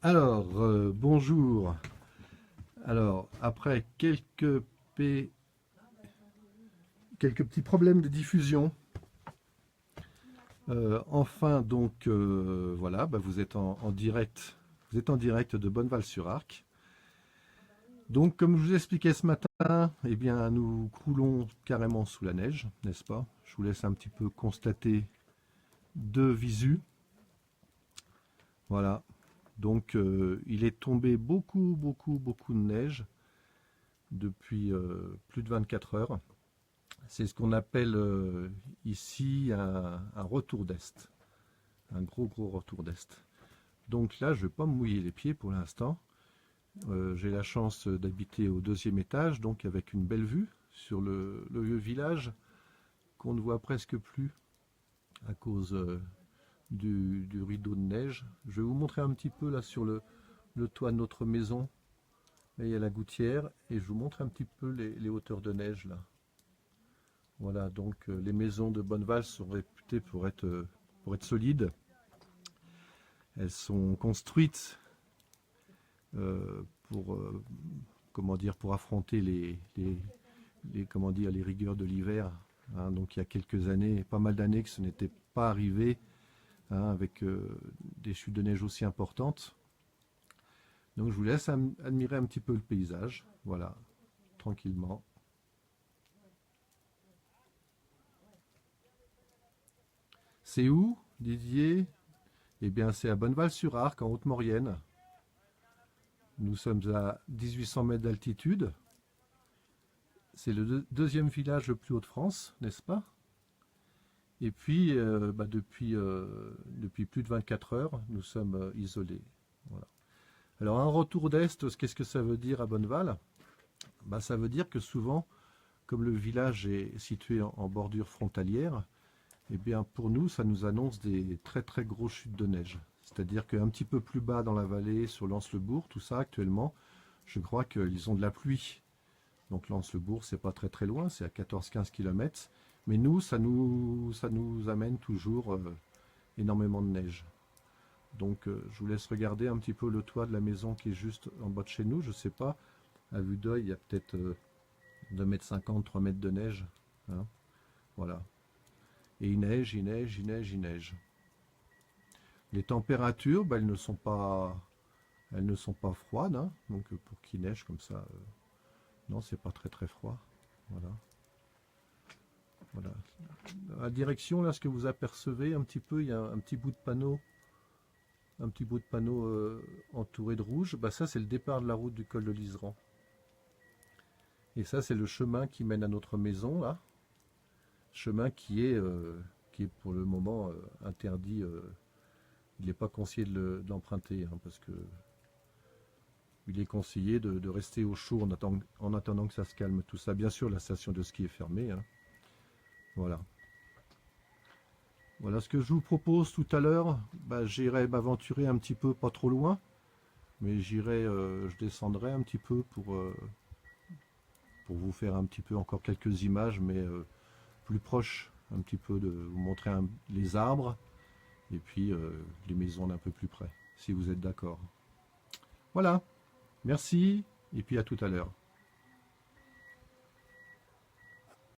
Alors, bonjour. Alors, après quelques petits problèmes de diffusion, enfin, donc, voilà, bah, vous êtes en direct. Vous êtes en direct de Bonneval-sur-Arc. Donc, comme je vous expliquais ce matin, eh bien, nous croulons carrément sous la neige, n'est-ce pas? Je vous laisse un petit peu constater de visu. Voilà. Donc, il est tombé beaucoup de neige depuis plus de 24 heures. C'est ce qu'on appelle ici un retour d'Est, un gros retour d'Est. Donc là, je ne vais pas me mouiller les pieds pour l'instant. J'ai la chance d'habiter au deuxième étage, donc avec une belle vue sur le vieux village qu'on ne voit presque plus à cause du rideau de neige. Je vais vous montrer un petit peu là sur le toit de notre maison. Là, il y a la gouttière et je vous montre un petit peu les hauteurs de neige là. Voilà, donc les maisons de Bonneval sont réputées pour être solides. Elles sont construites pour, comment dire, pour affronter comment dire, les rigueurs de l'hiver. Hein. Donc il y a quelques années, pas mal d'années que ce n'était pas arrivé, hein, avec des chutes de neige aussi importantes. Donc je vous laisse admirer un petit peu le paysage, voilà, tranquillement. C'est où, Didier? Eh bien, c'est à Bonneval-sur-Arc, en Haute-Maurienne. Nous sommes à 1800 mètres d'altitude. C'est le deuxième village le plus haut de France, n'est-ce pas? Et puis, bah, depuis plus de 24 heures, nous sommes isolés. Voilà. Alors, un retour d'Est, qu'est-ce que ça veut dire à Bonneval? Bah, ça veut dire que souvent, comme le village est situé en bordure frontalière, eh bien, pour nous, ça nous annonce des très grosses chutes de neige. C'est-à-dire qu'un petit peu plus bas dans la vallée, sur Lens-le-Bourg, tout ça actuellement, je crois qu'ils ont de la pluie. Donc Lens-le-Bourg, c'est pas très loin, c'est à 14-15 km. Mais nous, ça nous amène toujours énormément de neige. Donc je vous laisse regarder un petit peu le toit de la maison qui est juste en bas de chez nous. Je sais pas, à vue d'œil, il y a peut-être 2,50 m, 3 mètres de neige. Hein. Voilà. Et il neige. Les températures, bah, elles ne sont pas froides, hein. Donc pour qu'il neige comme ça, non, c'est pas très froid. Voilà. Voilà. Dans la direction, là, ce que vous apercevez un petit peu, il y a un petit bout de panneau entouré de rouge. Bah, ça, c'est le départ de la route du col de l'Iseran. Et ça, c'est le chemin qui mène à notre maison, là. Chemin qui est pour le moment interdit. Il n'est pas conseillé de l'emprunter, hein, parce que il est conseillé de rester au chaud en attendant que ça se calme, tout ça. Bien sûr, la station de ski est fermée. Hein. Voilà. Voilà ce que je vous propose tout à l'heure. Bah, j'irai m'aventurer un petit peu, pas trop loin, mais je descendrai un petit peu pour vous faire un petit peu encore quelques images, mais plus proches, un petit peu de vous montrer les arbres et puis les maisons d'un peu plus près, si vous êtes d'accord. Voilà, merci et puis à tout à l'heure.